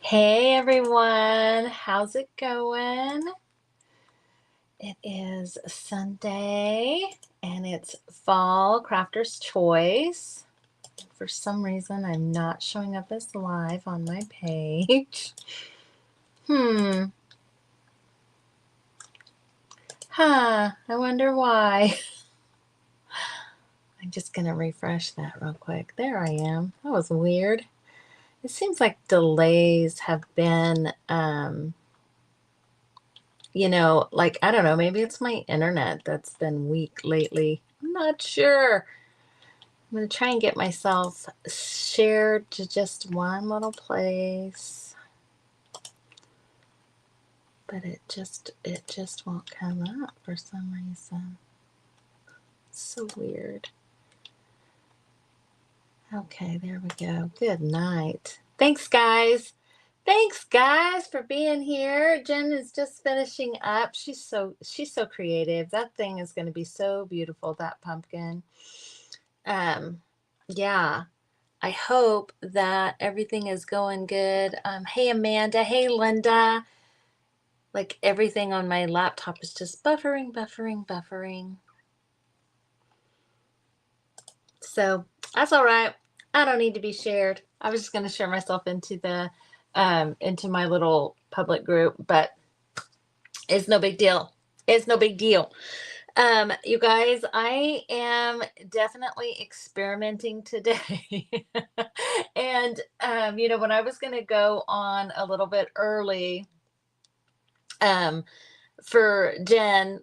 Hey everyone, how's it going? It is Sunday and it's Fall Crafter's Choice. For some reason, I'm not showing up as live on my page. Hmm, I wonder why. I'm just gonna refresh that real quick. There I am. That was weird. It seems like delays have been like, I don't know, maybe it's my internet that's been weak lately. I'm not sure. I'm going to try and get myself shared to just one little place. But it just won't come up for some reason. It's so weird. Okay, there we go. Good night. Thanks, guys. Thanks, guys, for being here. Jen is just finishing up. She's so creative. That thing is going to be so beautiful, that pumpkin. Yeah. I hope that everything is going good. Hey, Amanda. Hey, Linda. Like everything on my laptop is just buffering, buffering, buffering. So that's all right. I don't need to be shared. I was just going to share myself into my little public group, but it's no big deal. It's no big deal. You guys, I am definitely experimenting today. And when I was gonna go on a little bit early, um, for Jen,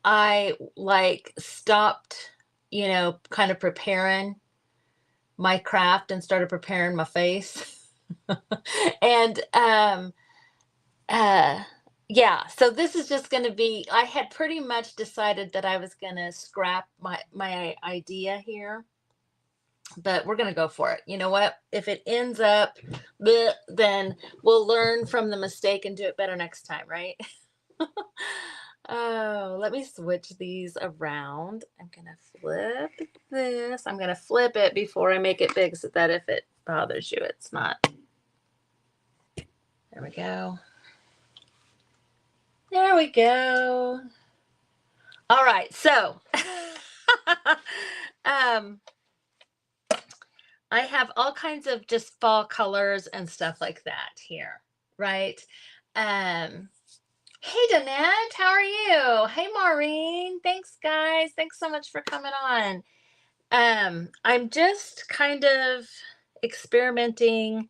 I like stopped, kind of preparing my craft and started preparing my face. And uh yeah, so this is just going to be, I had pretty much decided that I was going to scrap my idea here, but we're going to go for it. You know what? If it ends up bleh, then we'll learn from the mistake and do it better next time, right? Oh, let me switch these around. I'm going to flip this. I'm going to flip it before I make it big so that if it bothers you, it's not. There we go. There we go. All right, so um, I have all kinds of just fall colors and stuff like that here, right? Um, hey, Danette, how are you? Hey, Maureen. Thanks, guys. Thanks so much for coming on. I'm just kind of experimenting,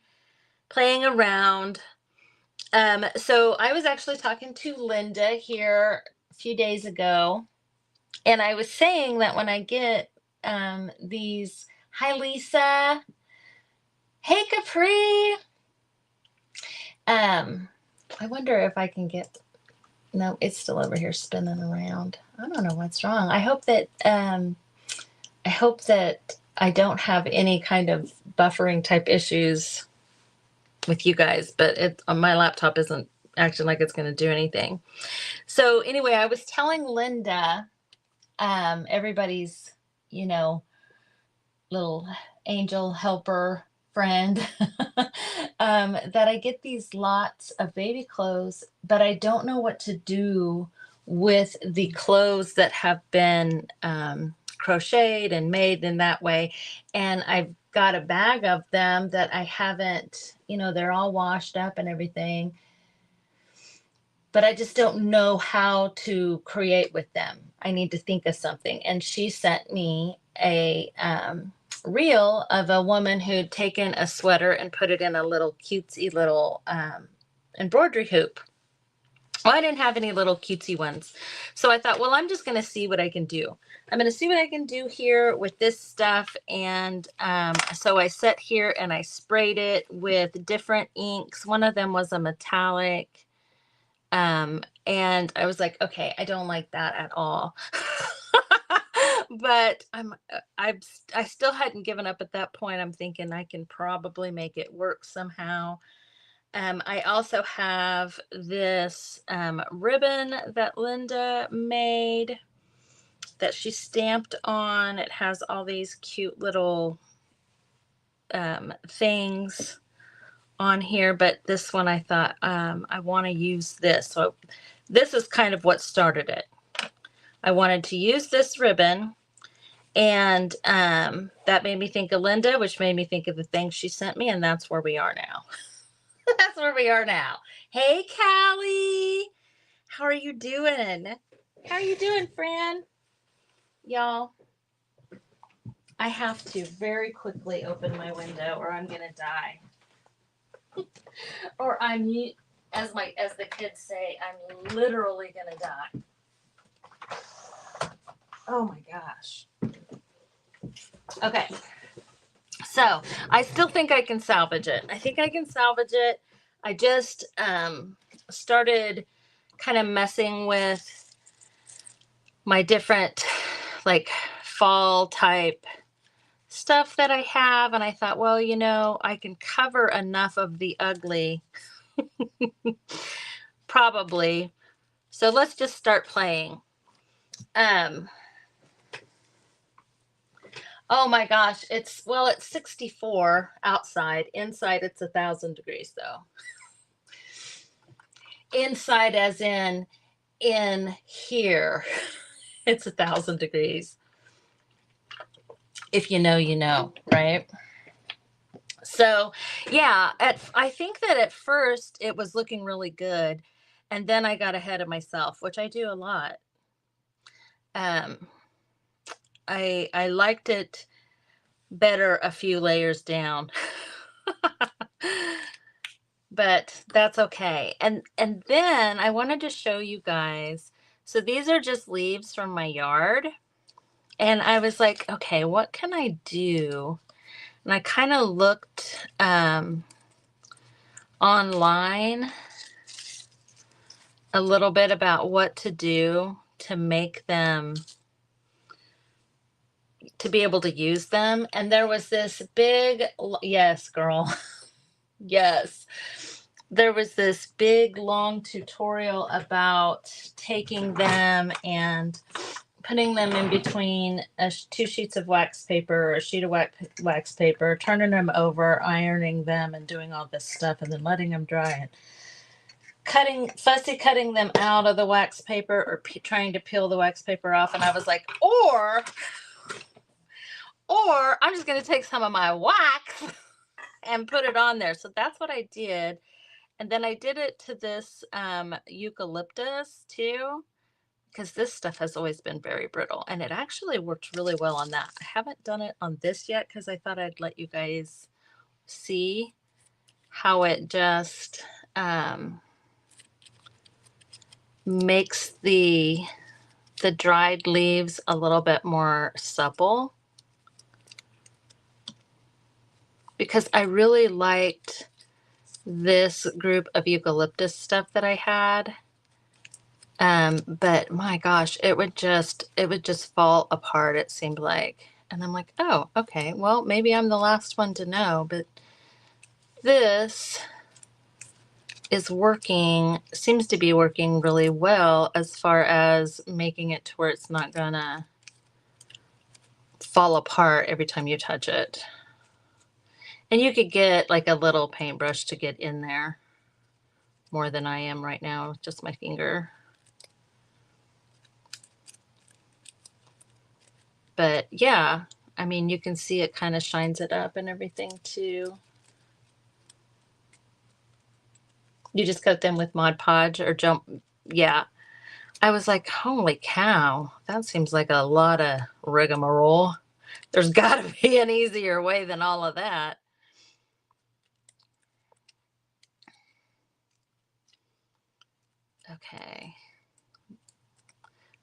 playing around. So I was actually talking to Linda here a few days ago, and I was saying that when I get these, hi Lisa, hey Capri, I wonder if I can get, no, it's still over here spinning around. I don't know what's wrong. I hope that I don't have any kind of buffering type issues with you guys, but it on my laptop isn't acting like it's going to do anything. So anyway, I was telling Linda, everybody's, you know, little angel helper friend, that I get these lots of baby clothes, but I don't know what to do with the clothes that have been crocheted and made in that way. And I've got a bag of them that I haven't, they're all washed up and everything, but I just don't know how to create with them. I need to think of something. And she sent me a reel of a woman who'd taken a sweater and put it in a little cutesy little embroidery hoop. Well, I didn't have any little cutesy ones. So I thought, well, I'm just going to see what I can do. I'm going to see what I can do here with this stuff. And so I sat here and I sprayed it with different inks. One of them was a metallic. And I was like, okay, I don't like that at all. But I still hadn't given up at that point. I'm thinking I can probably make it work somehow. I also have this ribbon that Linda made that she stamped on. It has all these cute little things on here, but this one I thought I want to use this. So this is kind of what started it. I wanted to use this ribbon, and that made me think of Linda, which made me think of the things she sent me, and that's where we are now. That's where we are now. Hey, Callie. How are you doing? How are you doing, friend? Y'all, I have to very quickly open my window or I'm gonna die. Or I'm, as the kids say, I'm literally gonna die. Oh my gosh. Okay. So I still think I can salvage it. I think I can salvage it. I just started kind of messing with my different like fall type stuff that I have, and I thought, well, you know, I can cover enough of the ugly probably. So let's just start playing. Oh my gosh, it's 64 outside. Inside it's 1,000 degrees though. Inside as in here. It's 1,000 degrees. If you know, you know, right? So yeah, I think that at first it was looking really good, and then I got ahead of myself, which I do a lot. I liked it better a few layers down. But that's okay. And then I wanted to show you guys. So these are just leaves from my yard. And I was like, okay, what can I do? And I kind of looked online a little bit about what to do to make them, to be able to use them. And there was this big, yes, girl. Yes. There was this big long tutorial about taking them and putting them in between two sheets of wax paper or a sheet of wax paper, turning them over, ironing them, and doing all this stuff, and then letting them dry and fussy cutting them out of the wax paper or trying to peel the wax paper off. And I was like, or I'm just going to take some of my wax and put it on there. So that's what I did. And then I did it to this eucalyptus too, because this stuff has always been very brittle, and it actually worked really well on that. I haven't done it on this yet because I thought I'd let you guys see how it just makes the dried leaves a little bit more supple, because I really liked this group of eucalyptus stuff that I had. But my gosh, it would just fall apart, it seemed like. And I'm like, oh, okay, well, maybe I'm the last one to know, but this is working, seems to be working really well as far as making it to where it's not gonna fall apart every time you touch it. And you could get like a little paintbrush to get in there more than I am right now with just my finger. But yeah, I mean, you can see it kind of shines it up and everything too. You just coat them with Mod Podge or yeah. I was like, holy cow, that seems like a lot of rigmarole. There's got to be an easier way than all of that. Okay.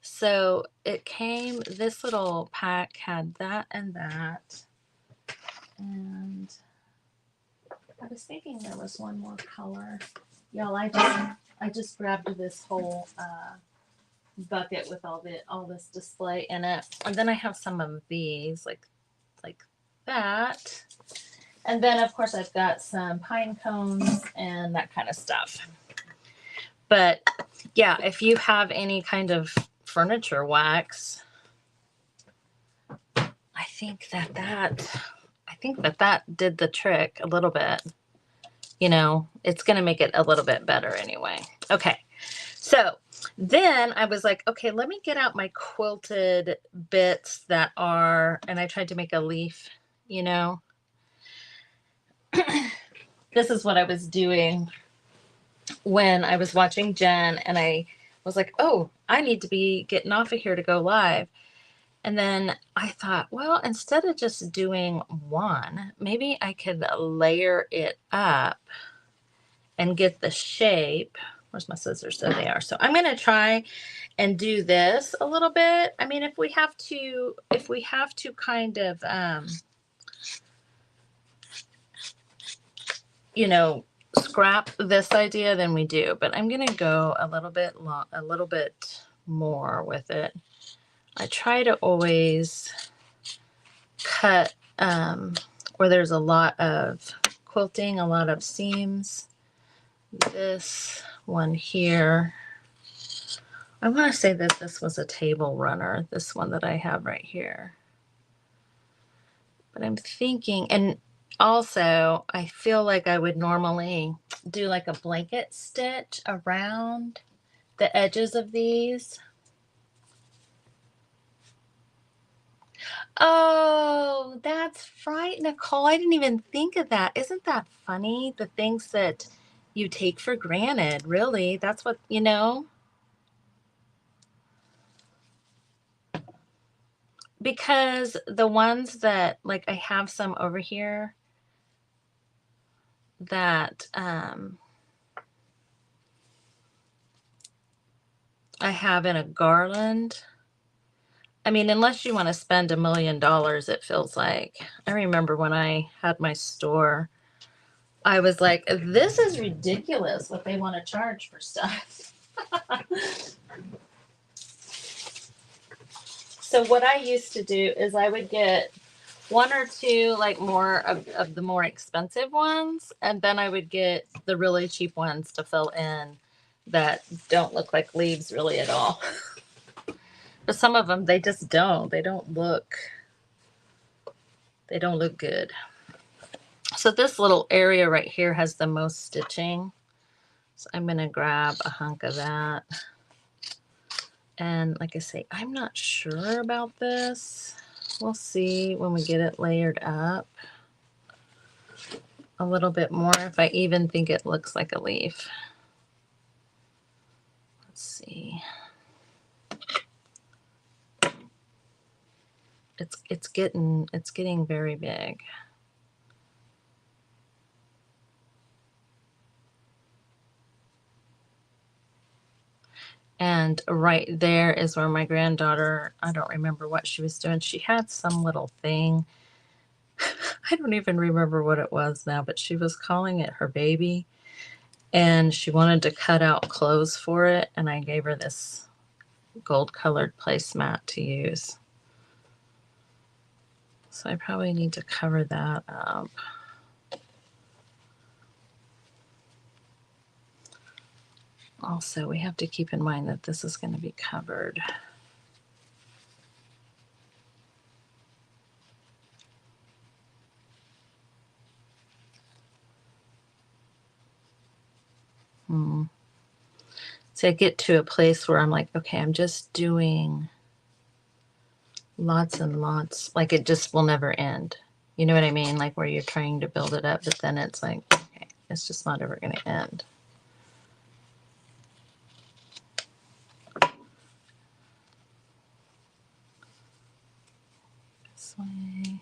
So it came, this little pack had that and that. And I was thinking there was one more color. Y'all, I just grabbed this whole bucket with all this display in it. And then I have some of these like that. And then of course I've got some pine cones and that kind of stuff. But yeah, if you have any kind of furniture wax, I think that did the trick a little bit. you know, it's going to make it a little bit better anyway. Okay. So then I was like, okay, let me get out my quilted bits that are, and I tried to make a leaf, you know. This is what I was doing when I was watching Jen, and I was like, oh, I need to be getting off of here to go live. And then I thought, well, instead of just doing one, maybe I could layer it up and get the shape. Where's my scissors? There they are. So I'm going to try and do this a little bit. I mean, if we have to kind of, you know, scrap this idea, then we do. But I'm going to go a little bit more with it. I try to always cut where there's a lot of quilting, a lot of seams. This one here, I want to say that this was a table runner, this one that I have right here. But I'm thinking, and also I feel like I would normally do like a blanket stitch around the edges of these. Oh, that's right, Nicole. I didn't even think of that. Isn't that funny? The things that you take for granted, really. That's what, you know. Because the ones that, like, I have some over here that I have in a garland. I mean, unless you want to spend $1 million, it feels like. I remember when I had my store, I was like, this is ridiculous what they want to charge for stuff. So what I used to do is I would get one or two, like, more of the more expensive ones, and then I would get the really cheap ones to fill in that don't look like leaves really at all. But some of them, they just don't. They don't look good. So this little area right here has the most stitching. So I'm going to grab a hunk of that. And like I say, I'm not sure about this. We'll see when we get it layered up a little bit more, if I even think it looks like a leaf. Let's see. It's getting very big. And right there is where my granddaughter, I don't remember what she was doing. She had some little thing. I don't even remember what it was now, but she was calling it her baby. And she wanted to cut out clothes for it. And I gave her this gold colored placemat to use. So I probably need to cover that up. Also, we have to keep in mind that this is going to be covered. So I get to a place where I'm like, okay, I'm just doing lots and lots. Like, it just will never end. You know what I mean? Like, where you're trying to build it up, but then it's like, okay, it's just not ever going to end. This way.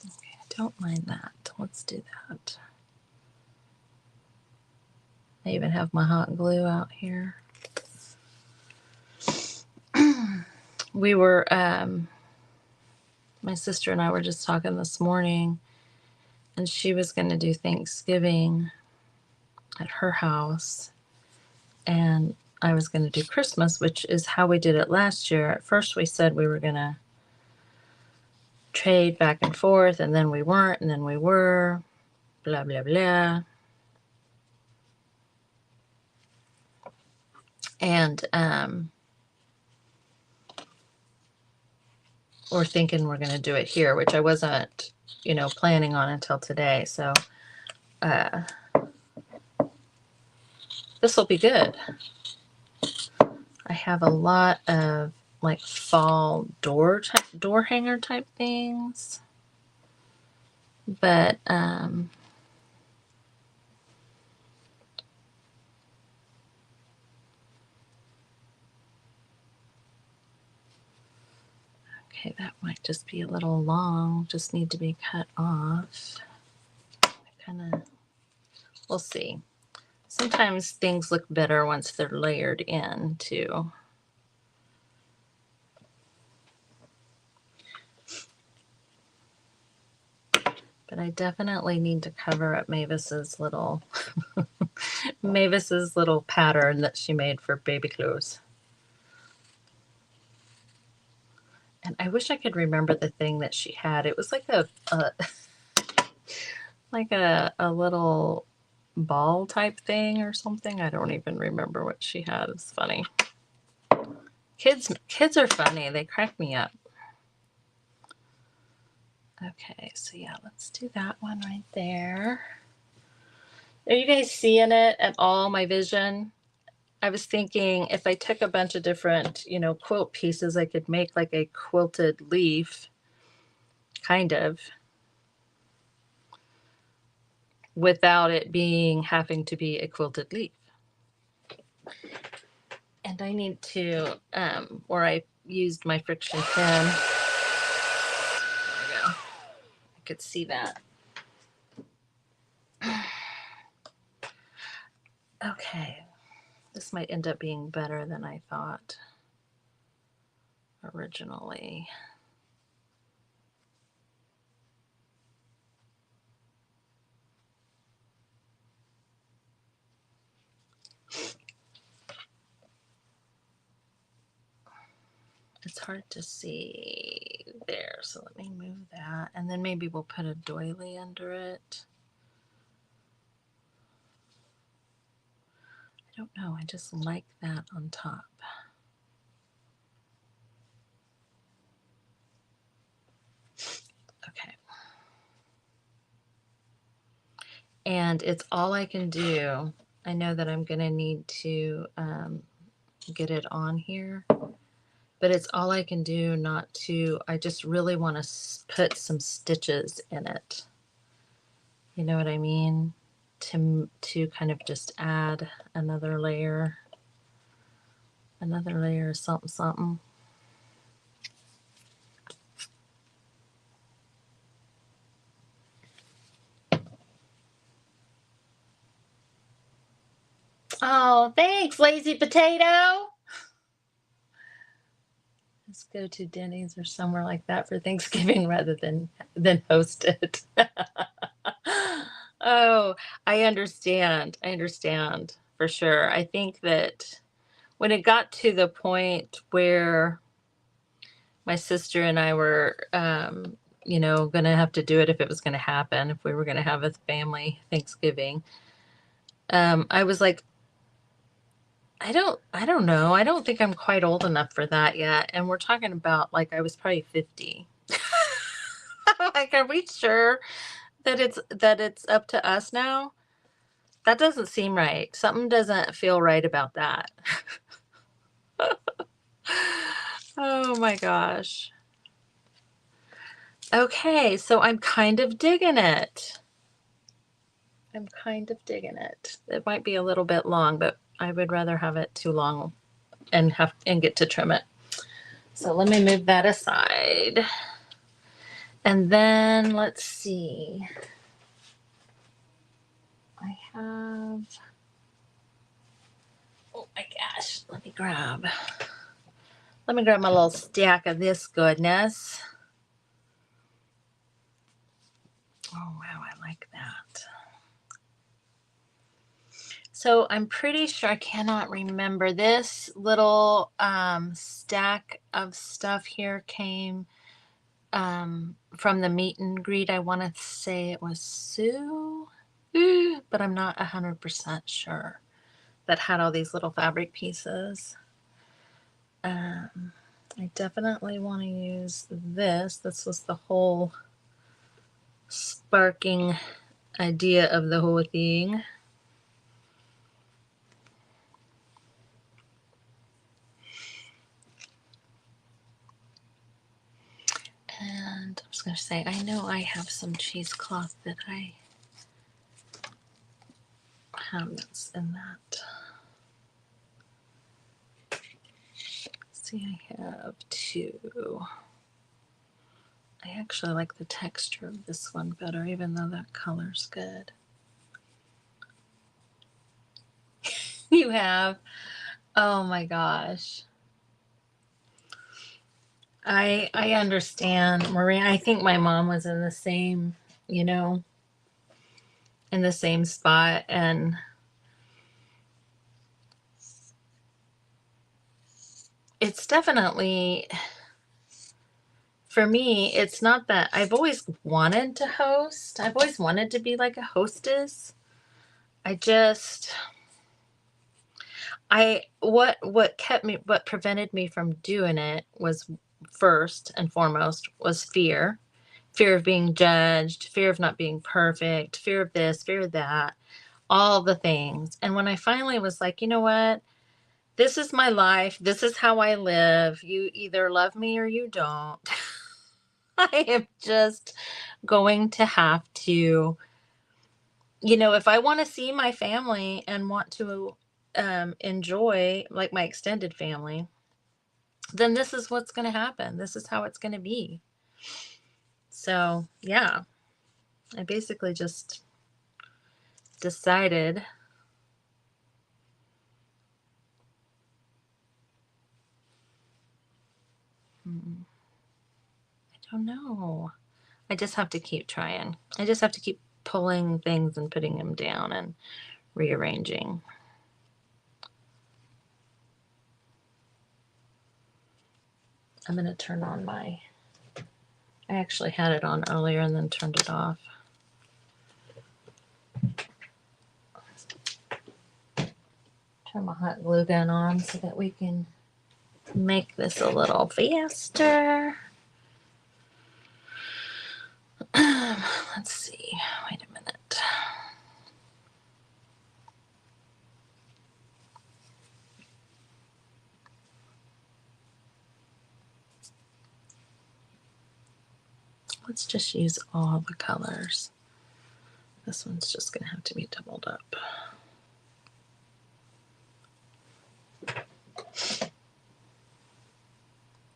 Okay, I don't mind that. Let's do that. I even have my hot glue out here. We were, my sister and I were just talking this morning, and she was going to do Thanksgiving at her house, and I was going to do Christmas, which is how we did it last year. At first we said we were going to trade back and forth, and then we weren't, and then we were, blah, blah, blah. And we're thinking we're going to do it here, which I wasn't, you know, planning on until today. So this will be good. I have a lot of like fall door hanger type things, but okay, that might just be a little long, just need to be cut off. Kind of, we'll see. Sometimes things look better once they're layered in too. But I definitely need to cover up Mavis's little Mavis's little pattern that she made for baby clothes. And I wish I could remember the thing that she had. It was like a like a little ball type thing or something. I don't even remember what she had. It's funny. Kids are funny. They crack me up. Okay, so yeah, let's do that one right there. Are you guys seeing it at all, my vision? I was thinking if I took a bunch of different, you know, quilt pieces, I could make like a quilted leaf, kind of, without it being having to be a quilted leaf. And I need to, where I used my friction pen, there we go, I could see that. Okay, this might end up being better than I thought originally. It's hard to see there, so let me move that, and then maybe we'll put a doily under it. I don't know, I just like that on top. Okay. And it's all I can do. I know that I'm going to need to get it on here, but it's all I can do not to, I just really want to put some stitches in it. You know what I mean? To kind of just add another layer of something, something. Oh, thanks, lazy potato. Let's go to Denny's or somewhere like that for Thanksgiving rather than host it. Oh, I understand. I understand for sure. I think that when it got to the point where my sister and I were, you know, going to have to do it if it was going to happen, if we were going to have a family Thanksgiving, I was like, I don't know. I don't think I'm quite old enough for that yet. And we're talking about like I was probably 50. Like, are we sure that it's up to us now? That doesn't seem right. Something doesn't feel right about that. Oh my gosh. Okay, so I'm kind of digging it. I'm kind of digging it. It might be a little bit long, but I would rather have it too long and get to trim it. So let me move that aside. And then let's see. I have, oh my gosh, let me grab my little stack of this goodness. Oh wow, I like that. So I'm pretty sure, I cannot remember, this little stack of stuff here came from the meet and greet. I want to say it was Sue, but I'm not 100% sure, that had all these little fabric pieces. I definitely want to use this. This was the whole sparking idea of the whole thing. And I was going to say, I know I have some cheesecloth that I have that's in that. See, I have two. I actually like the texture of this one better, even though that color's good. You have? Oh my gosh. I understand, Maria. I think my mom was in the same, you know, in the same spot, and it's definitely, for me, it's not that I've always wanted to host. I've always wanted to be like a hostess. What prevented me from doing it was, first and foremost, was fear. Fear of being judged, fear of not being perfect, fear of this, fear of that, all the things. And when I finally was like, you know what? This is my life. This is how I live. You either love me or you don't. I am just going to have to, if I want to see my family and want to enjoy like my extended family, then this is what's going to happen. This is how it's going to be. So, yeah, I basically just decided. I don't know. I just have to keep trying. I just have to keep pulling things and putting them down and rearranging. I'm going to turn on I actually had it on earlier and then turned it off. Turn my hot glue gun on so that we can make this a little faster. Let's see. Wait a minute. Let's just use all the colors. This one's just going to have to be doubled up.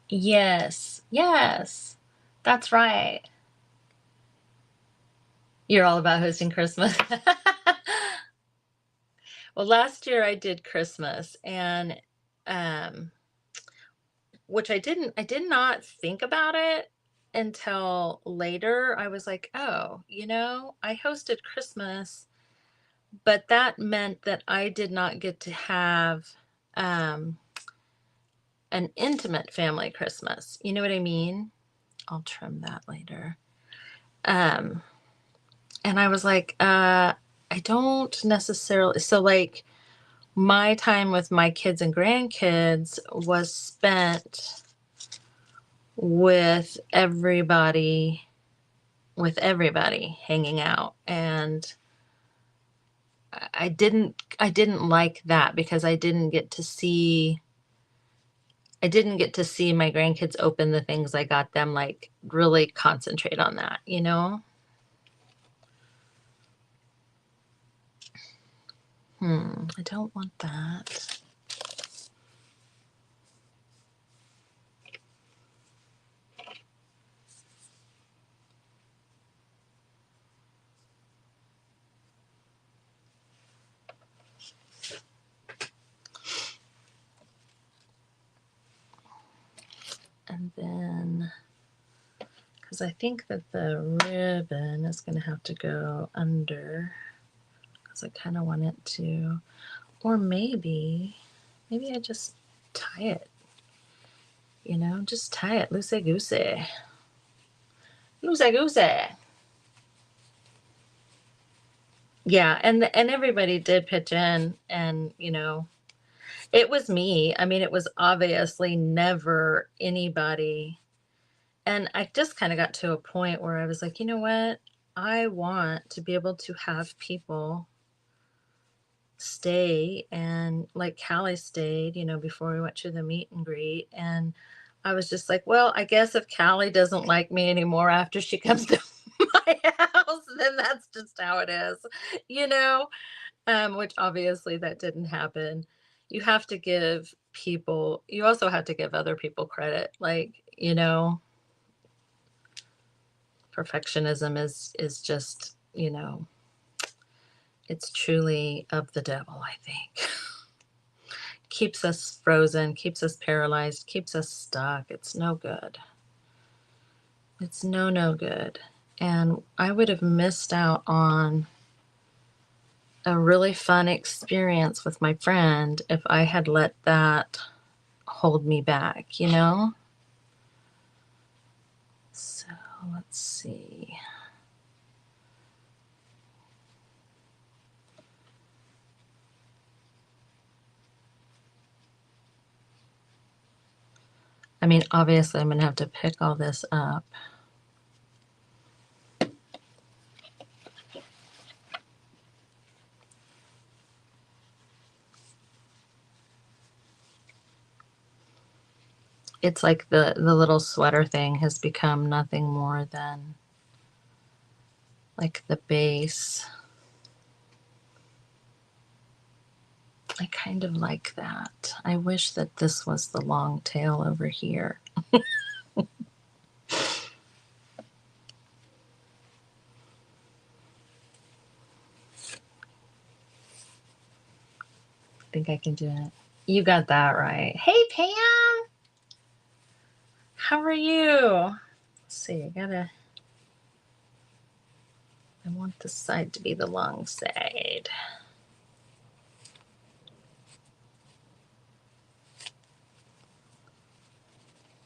Yes, yes, that's right. You're all about hosting Christmas. Well, last year I did Christmas, and which I did not think about it until later. I was like, oh, I hosted Christmas, but that meant that I did not get to have an intimate family Christmas. You know what I mean? I'll trim that later. And I was like, I don't necessarily, so like my time with my kids and grandkids was spent with everybody hanging out, and I didn't like that because I didn't get to see my grandkids open the things I got them, like really concentrate on that, I don't want that. And then, because I think that the ribbon is going to have to go under, because I kind of want it to, or maybe I just tie it, just tie it loosey-goosey. Loosey-goosey. Yeah, and everybody did pitch in, and It was me. I mean, it was obviously never anybody. And I just kind of got to a point where I was like, you know what? I want to be able to have people stay, and like Callie stayed, before we went to the meet and greet. And I was just like, well, I guess if Callie doesn't like me anymore after she comes to my house, then that's just how it is, you know? Which obviously that didn't happen. You also have to give other people credit. Like, perfectionism is just, it's truly of the devil, I think. Keeps us frozen, keeps us paralyzed, keeps us stuck. It's no good. It's no good. And I would have missed out on a really fun experience with my friend if I had let that hold me back. So let's see. I mean, obviously, I'm going to have to pick all this up. It's like the little sweater thing has become nothing more than like the base. I kind of like that. I wish that this was the long tail over here. Think I can do it. You got that right. Hey, Pam. How are you? Let's see, I want this side to be the long side.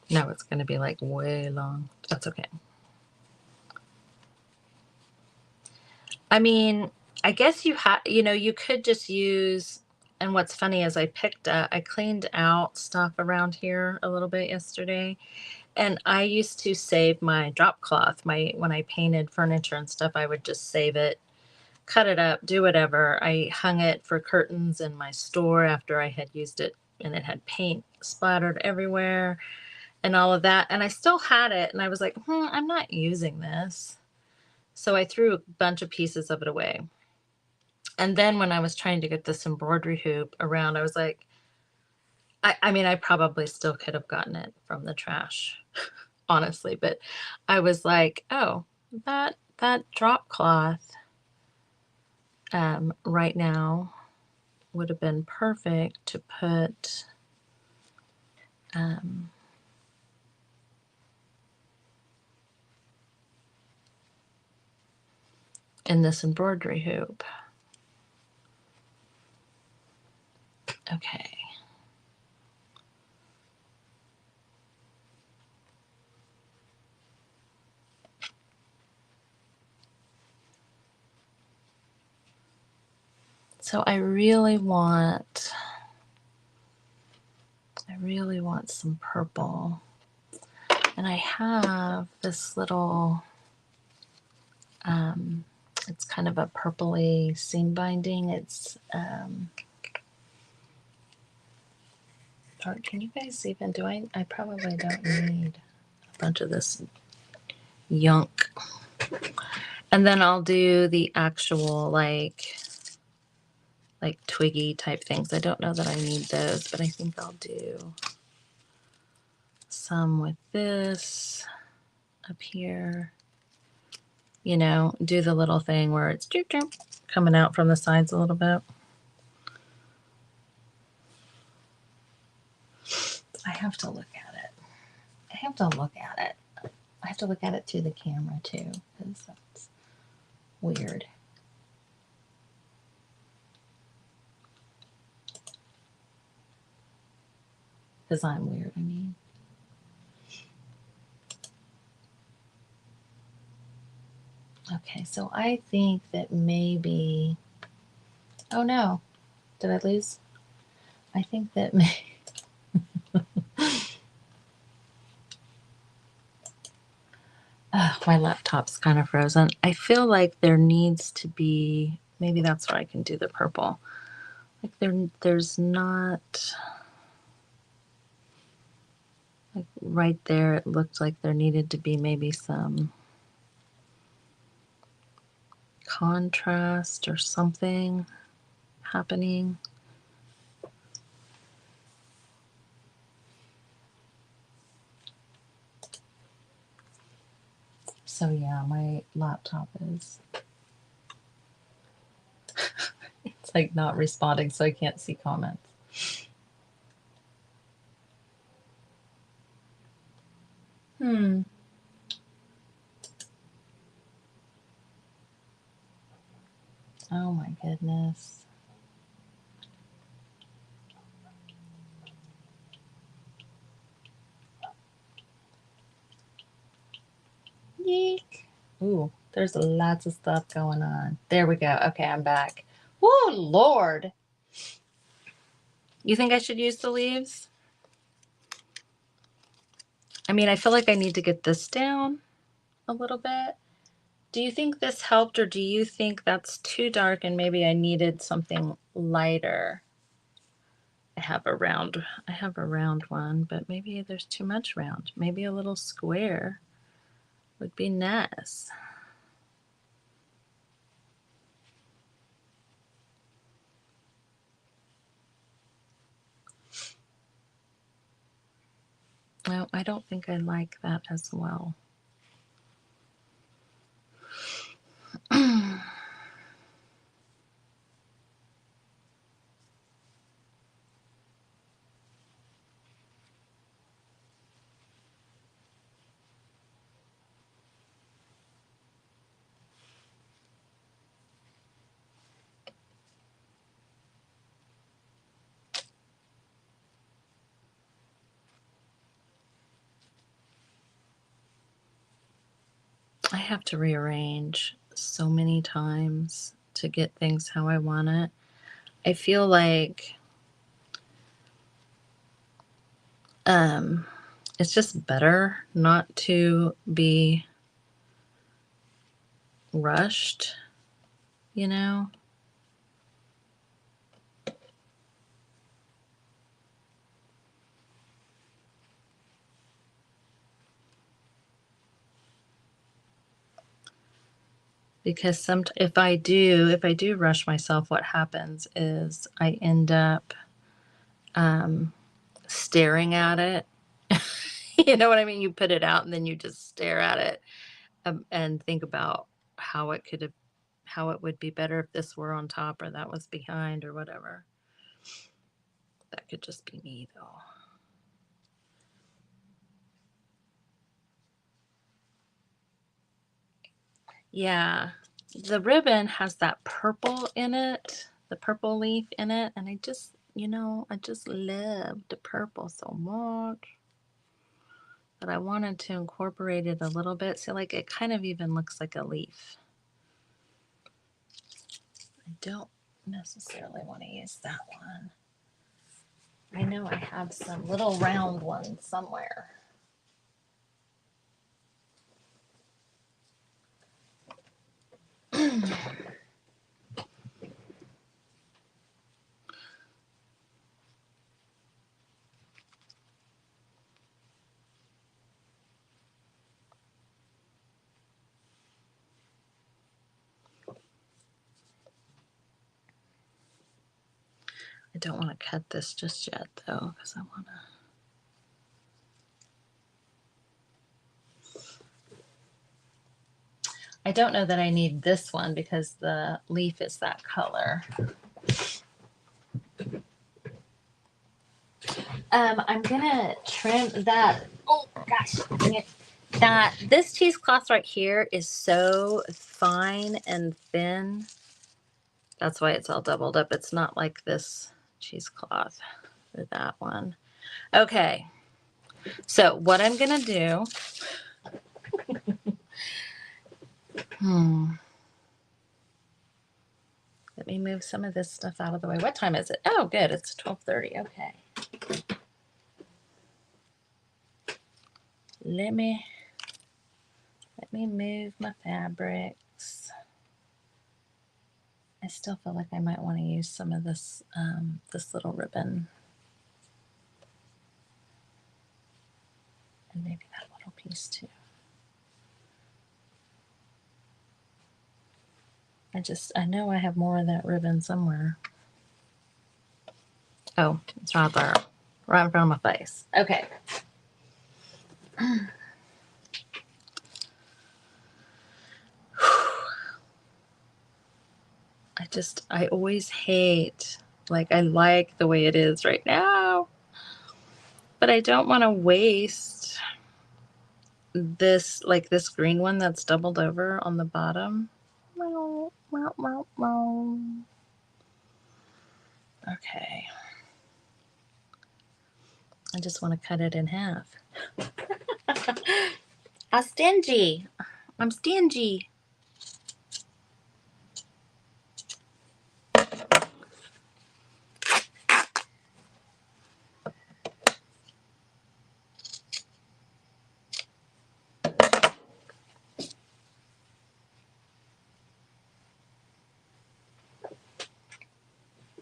No, it's going to be like way long. That's okay. I mean, I guess you could just use, and what's funny is I cleaned out stuff around here a little bit yesterday. And I used to save my drop cloth. When I painted furniture and stuff, I would just save it, cut it up, do whatever. I hung it for curtains in my store after I had used it, and it had paint splattered everywhere and all of that. And I still had it, and I was like, I'm not using this. So I threw a bunch of pieces of it away. And then when I was trying to get this embroidery hoop around, I was like, I mean, I probably still could have gotten it from the trash, honestly, but I was like, oh, that drop cloth right now would have been perfect to put in this embroidery hoop. Okay. So I really want some purple. And I have this little, it's kind of a purpley seam binding. It's, can you guys even, I probably don't need a bunch of this yunk. And then I'll do the actual like twiggy type things. I don't know that I need those, but I think I'll do some with this up here. Do the little thing where it's coming out from the sides a little bit. I have to look at it. I have to look at it through the camera too, because that's weird. Because I'm weird, I mean. Okay, so I think that maybe, oh no, did I lose? I think that may my laptop's kind of frozen. I feel like there needs to be, maybe that's where I can do the purple. Like there's not, like right there, it looked like there needed to be maybe some contrast or something happening. So yeah, my laptop is it's like not responding, so I can't see comments. Oh my goodness. Yeek. Ooh, there's lots of stuff going on. There we go. Okay, I'm back. Whoa, Lord. You think I should use the leaves? I mean, I feel like I need to get this down a little bit. Do you think this helped, or do you think that's too dark and maybe I needed something lighter? I have a round one, but maybe there's too much round. Maybe a little square would be nice. No, I don't think I like that as well. I have to rearrange so many times to get things how I want it. I feel like it's just better not to be rushed, you know? Because if I do rush myself, what happens is I end up staring at it. You know what I mean? You put it out and then you just stare at it and think about how it would be better if this were on top or that was behind or whatever. That could just be me though. Yeah, the ribbon has that purple in it, the purple leaf in it, and I just love the purple so much that I wanted to incorporate it a little bit. So like it kind of even looks like a leaf. I don't necessarily want to use that one. I know I have some little round ones somewhere. I don't want to cut this just yet though, because I want to. I don't know that I need this one because the leaf is that color. I'm gonna trim that. Oh gosh, dang it. This cheesecloth right here is so fine and thin. That's why it's all doubled up. It's not like this cheesecloth or that one. Okay, so what I'm gonna do. Let me move some of this stuff out of the way. What time is it? Oh, good. It's 12:30. Okay. Let me move my fabrics. I still feel like I might want to use some of this this little ribbon. And maybe that little piece too. I know I have more of that ribbon somewhere. Oh, it's right there. Right in front of my face. Okay. I always hate, like, I like the way it is right now, but I don't want to waste this, like this green one that's doubled over on the bottom. Okay. I just want to cut it in half. I'm stingy. I'm stingy.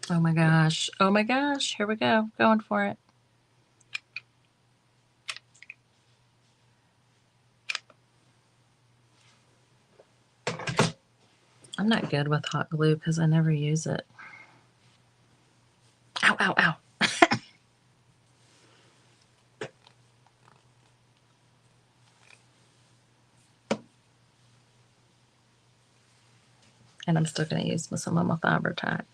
Oh my gosh. Oh my gosh. Here we go. Going for it. I'm not good with hot glue because I never use it. Ow, ow, ow. And I'm still going to use some of my fiber tack.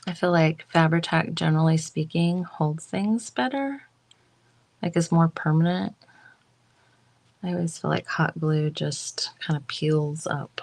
I feel like Fabri-Tac, generally speaking, holds things better. Like, it's more permanent. I always feel like hot glue just kind of peels up.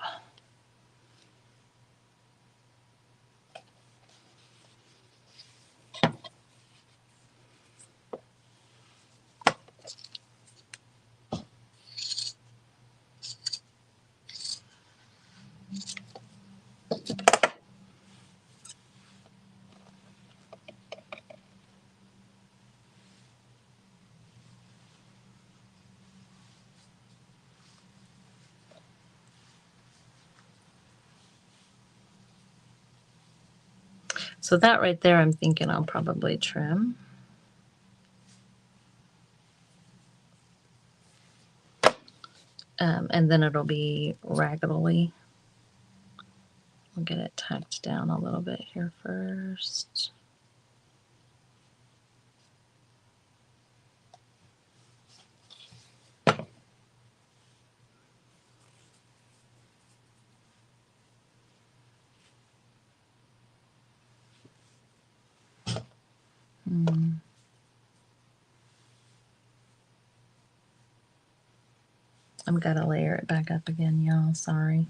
So that right there, I'm thinking I'll probably trim. And then it'll be raggedly. I'll get it tacked down a little bit here first. I'm gonna layer it back up again, y'all. Sorry.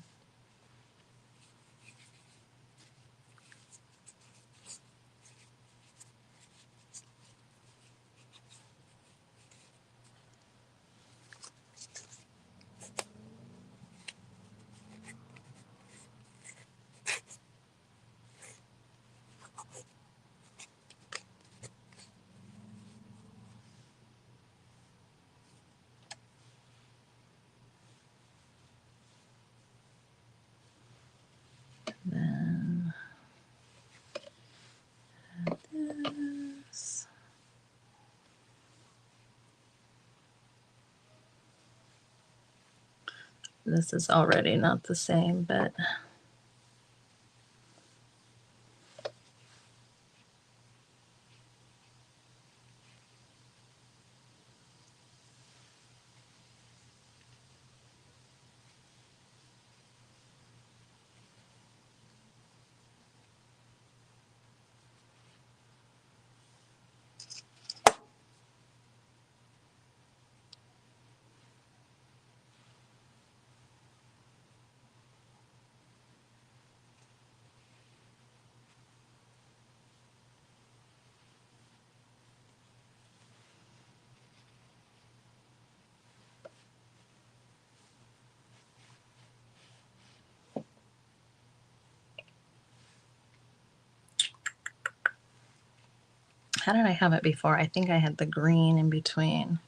Then add this. This is already not the same, but How did I have it before? I think I had the green in between.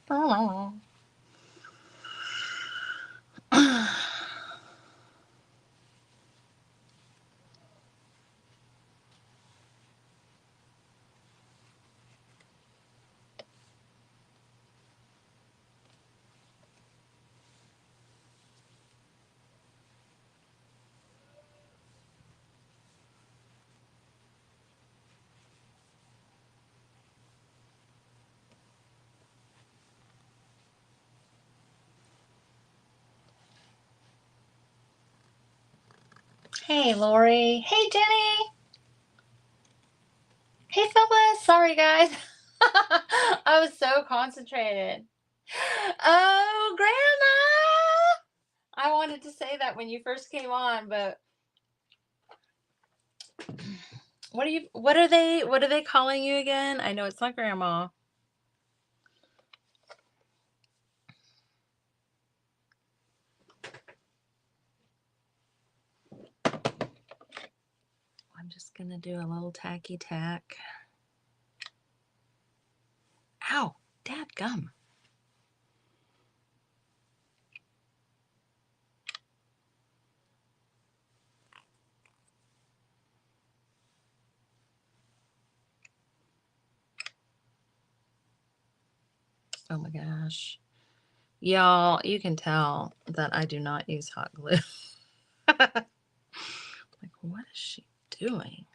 Hey, Lori. Hey, Jenny. Hey, Phyllis. Sorry, guys. I was so concentrated. Oh, Grandma! I wanted to say that when you first came on, but what are they calling you again? I know it's not Grandma. I'm just gonna do a little tacky tack. Ow, dadgum. Oh my gosh. Y'all, you can tell that I do not use hot glue. Like, what is she doing?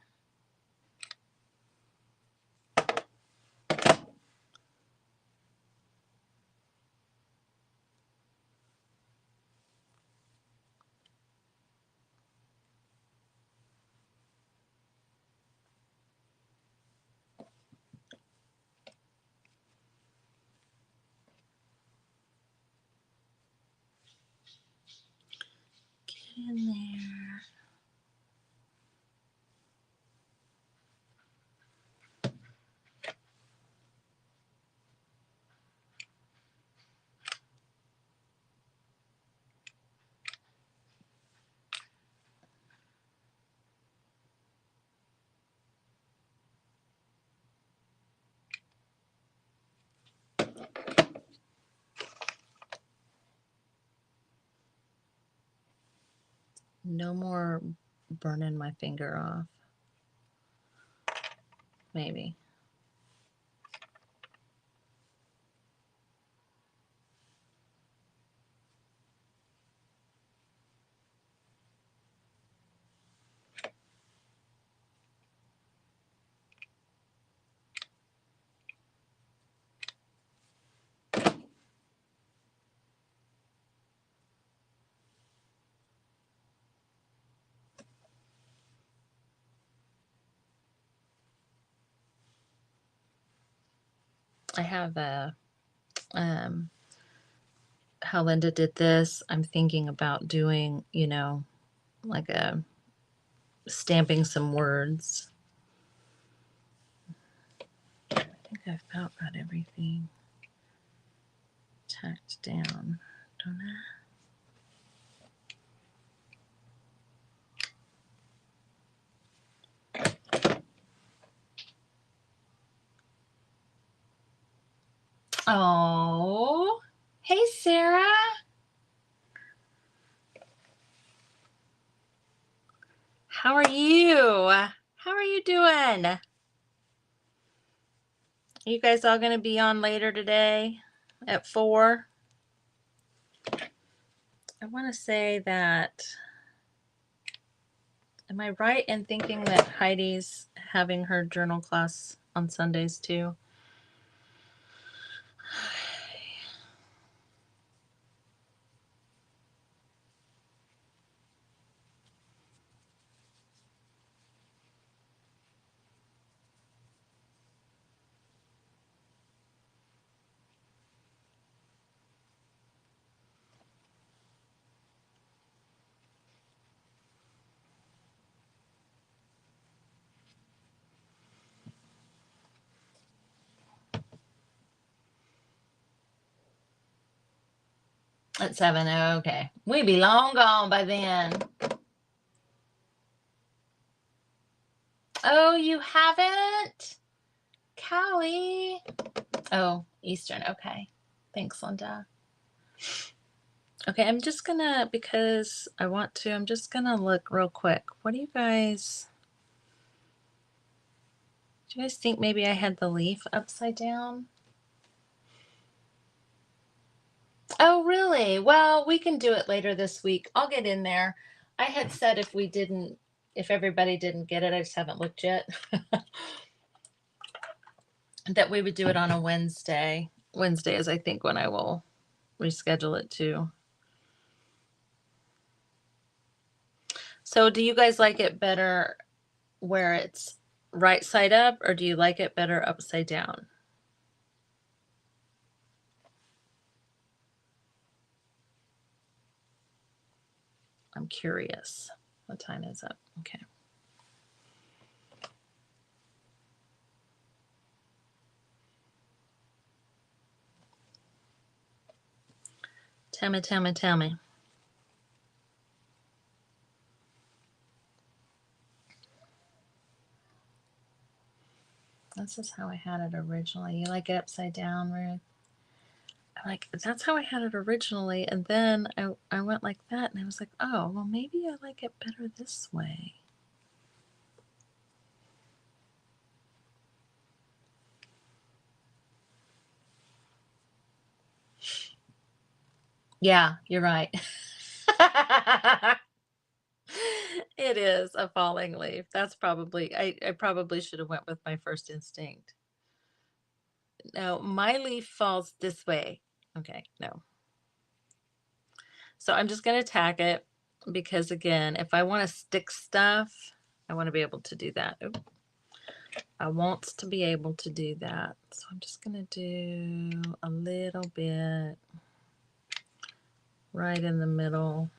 Get in there. No more burning my finger off. Maybe. I have a how Linda did this. I'm thinking about doing, like a stamping some words. I think I've about got everything tacked down, don't I? Oh, hey, Sarah. How are you? How are you doing? Are you guys all going to be on later today at 4? I want to say that, am I right in thinking that Heidi's having her journal class on Sundays too? At 7, okay. We be long gone by then. Oh, you haven't? Allie. Oh, Eastern. Okay. Thanks, Linda. Okay, I'm just gonna, because I want to, I'm just gonna look real quick. What do you guys think maybe I had the leaf upside down? Oh, really? Well, we can do it later this week. I'll get in there. I had said if everybody didn't get it, I just haven't looked yet, that we would do it on a Wednesday. Wednesday is, I think, when I will reschedule it too. So do you guys like it better where it's right side up, or do you like it better upside down? I'm curious. What time is it? Okay. Tell me. This is how I had it originally. You like it upside down, Ruth? I'm like, that's how I had it originally. And then I went like that, and I was like, oh, well, maybe I like it better this way. Yeah, you're right. It is a falling leaf. That's probably, I probably should have went with my first instinct. No, my leaf falls this way. Okay, no. So I'm just going to tack it because, again, if I want to stick stuff, I want to be able to do that. Oop. I want to be able to do that. So I'm just going to do a little bit right in the middle.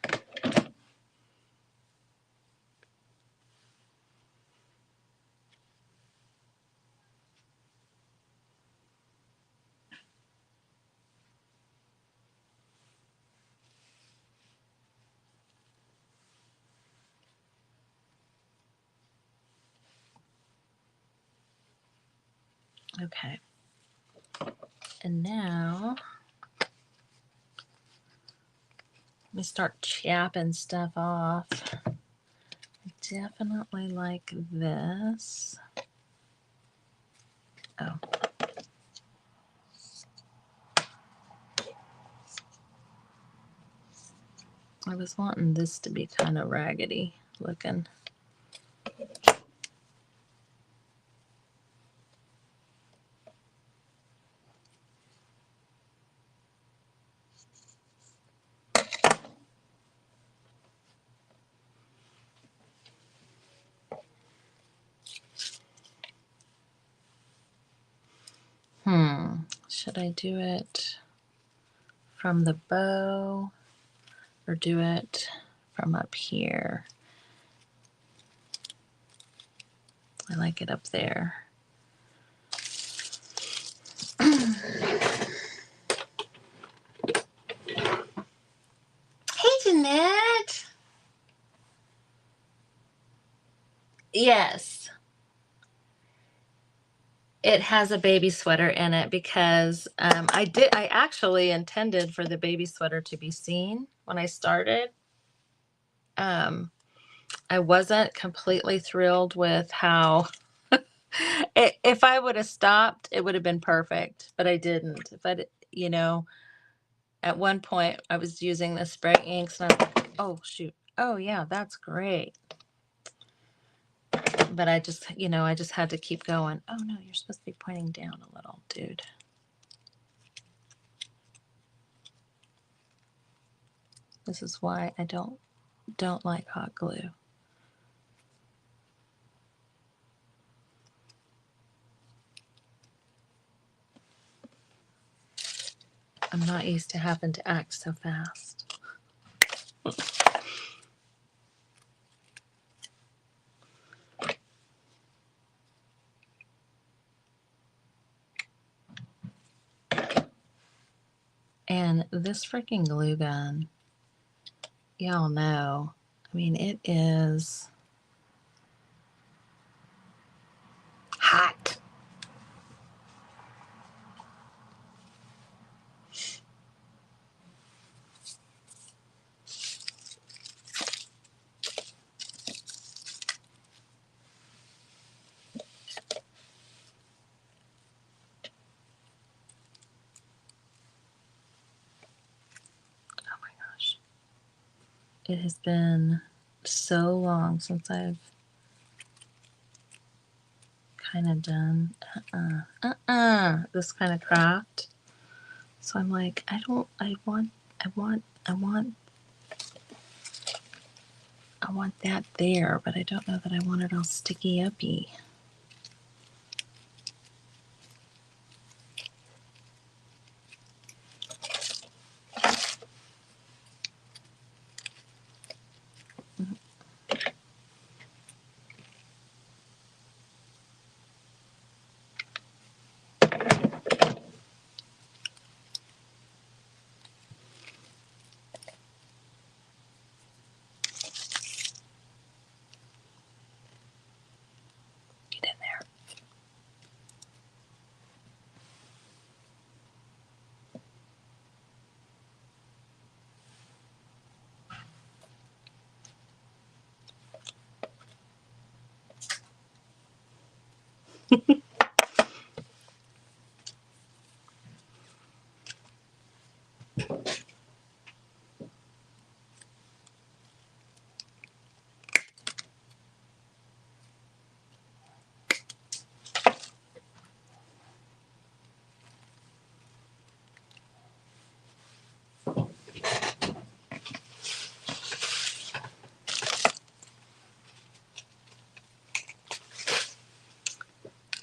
Okay. And now let me start chapping stuff off. I definitely like this. Oh. I was wanting this to be kind of raggedy looking. Should I do it from the bow or do it from up here? I like it up there. Hey, Jeanette. Yes. It has a baby sweater in it because I actually intended for the baby sweater to be seen when I started. I wasn't completely thrilled with how if I would have stopped, it would have been perfect, but I didn't. If I, at one point I was using the spray inks and I was like, oh shoot, oh yeah, that's great. But I just had to keep going. Oh no, you're supposed to be pointing down a little, dude. This is why I don't like hot glue. I'm not used to having to act so fast. And this freaking glue gun, y'all know, I mean, it is hot. It has been so long since I've kind of done this kind of craft. So I'm like, I want that there, but I don't know that I want it all sticky uppy. Get in there.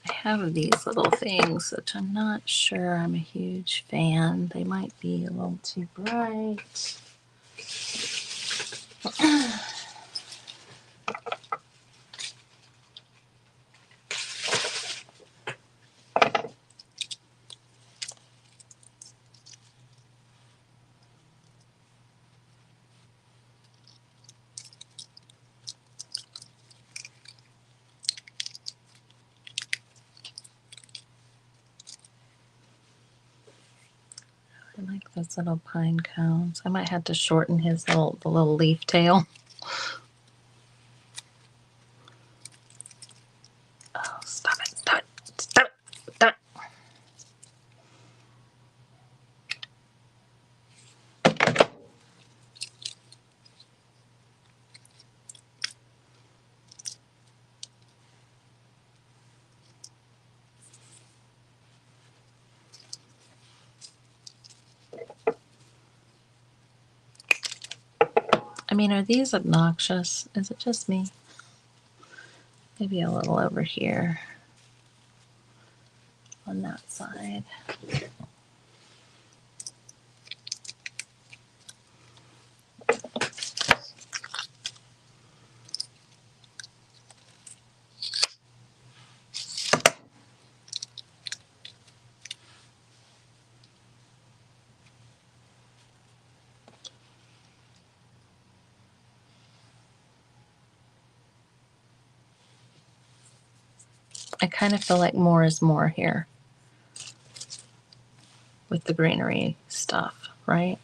I have these little things, which I'm not sure I'm a huge fan. They might be a little too bright. I like those little pine cones. I might have to shorten the little leaf tail. Oh, stop it, stop it, stop it, stop it. I mean, are these obnoxious? Is it just me? Maybe a little over here on that side. I kind of feel like more is more here with the greenery stuff, right?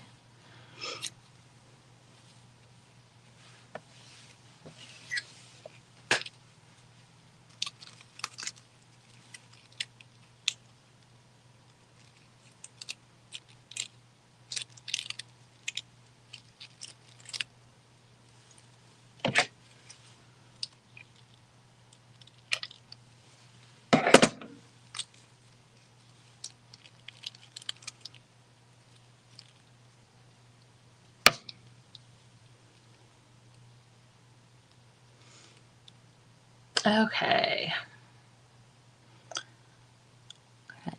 Okay.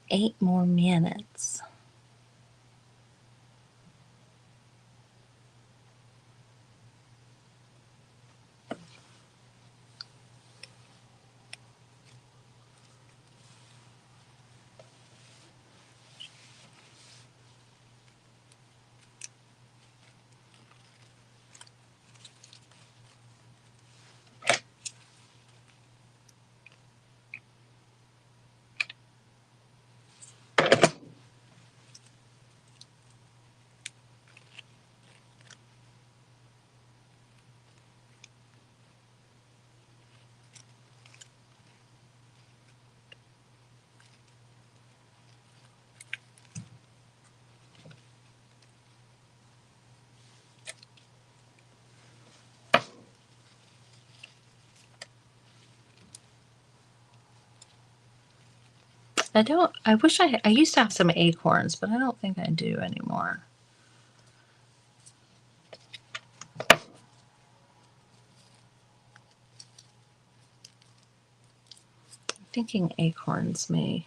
8 more minutes. I wish I used to have some acorns, but I don't think I do anymore. I'm thinking acorns may.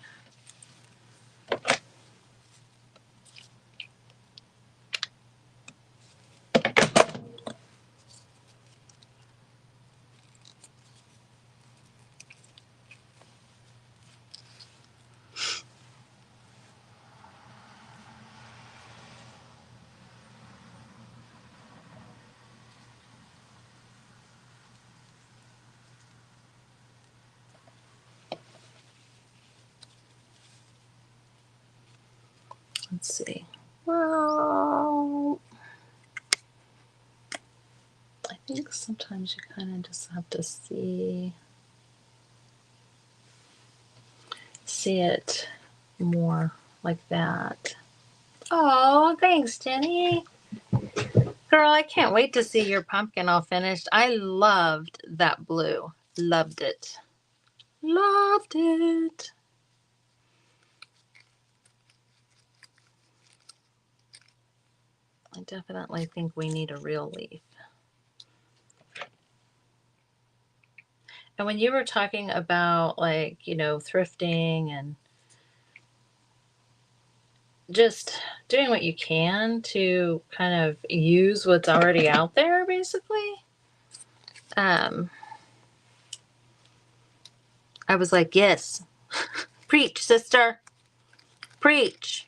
Let's see. Well, I think sometimes you kind of just have to see it more like that. Oh, thanks, Jenny. Girl, I can't wait to see your pumpkin all finished. I loved that blue. Loved it. Loved it. I definitely think we need a real leaf. And when you were talking about, like, you know, thrifting and just doing what you can to kind of use what's already out there, basically, I was like, yes, preach, sister, preach.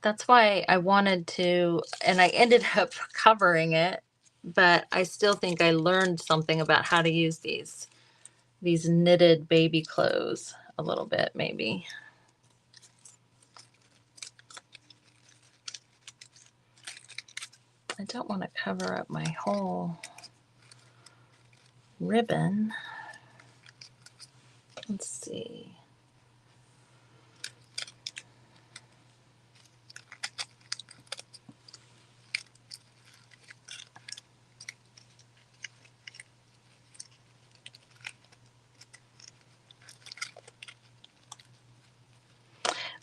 That's why I wanted to, and I ended up covering it, but I still think I learned something about how to use these knitted baby clothes a little bit, maybe. I don't want to cover up my whole ribbon. Let's see.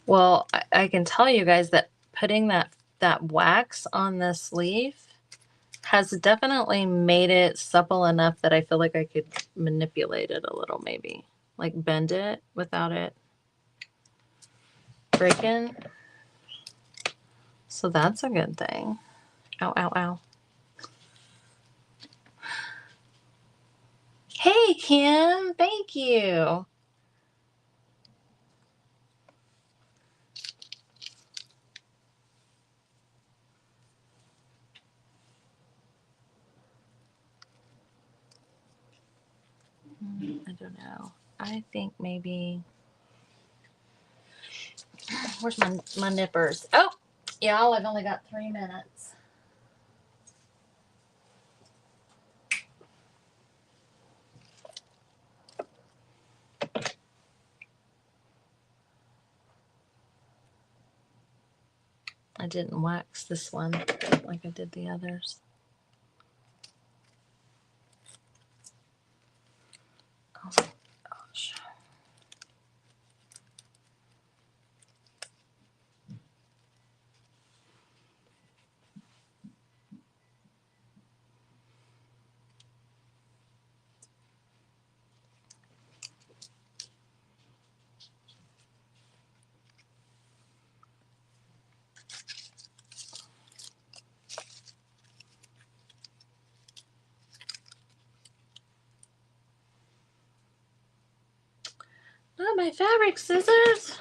Well, I can tell you guys that putting that wax on this leaf has definitely made it supple enough that I feel like I could manipulate it a little, maybe. Like bend it without it breaking. So that's a good thing. Ow, ow, ow. Hey, Kim. Thank you. I don't know. I think maybe... Where's my nippers? Oh, y'all, I've only got 3 minutes. I didn't wax this one like I did the others. Oh my gosh. Not my fabric scissors.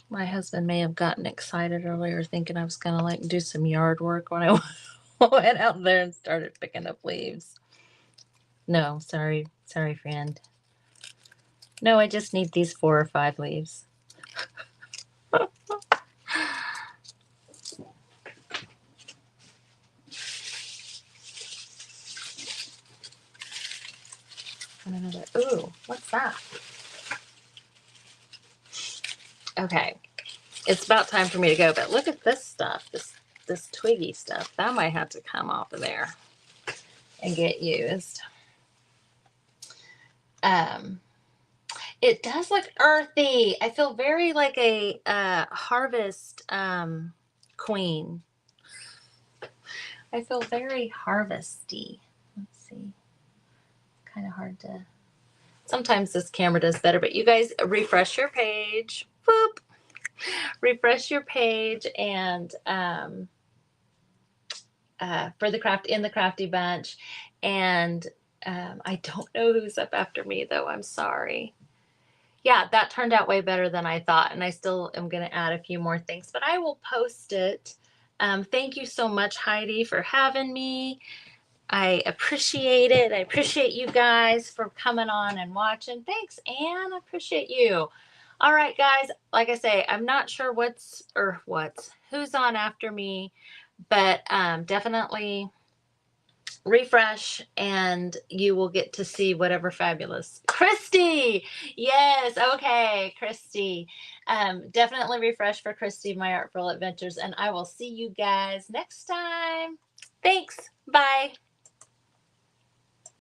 My husband may have gotten excited earlier thinking I was going to like do some yard work when I went out there and started picking up leaves. No, sorry, friend. No, I just need these 4 or 5 leaves. And another, ooh, what's that? Okay, it's about time for me to go, but look at this stuff, this twiggy stuff. That might have to come off of there and get used. It does look earthy. I feel very like a harvest queen. I feel very harvesty. Let's see. Kind of hard to. Sometimes this camera does better, but you guys refresh your page. Whoop. Refresh your page and for the Crafty Bunch. And I don't know who's up after me though. I'm sorry. Yeah, that turned out way better than I thought. And I still am going to add a few more things, but I will post it. Thank you so much, Heidi, for having me. I appreciate it. I appreciate you guys for coming on and watching. Thanks, Anne. I appreciate you. All right, guys. Like I say, I'm not sure who's on after me, but definitely refresh and you will get to see whatever fabulous. Christy, yes, okay, Christy. Definitely refresh for Christy, My Artful Adventures, and I will see you guys next time. Thanks. Bye.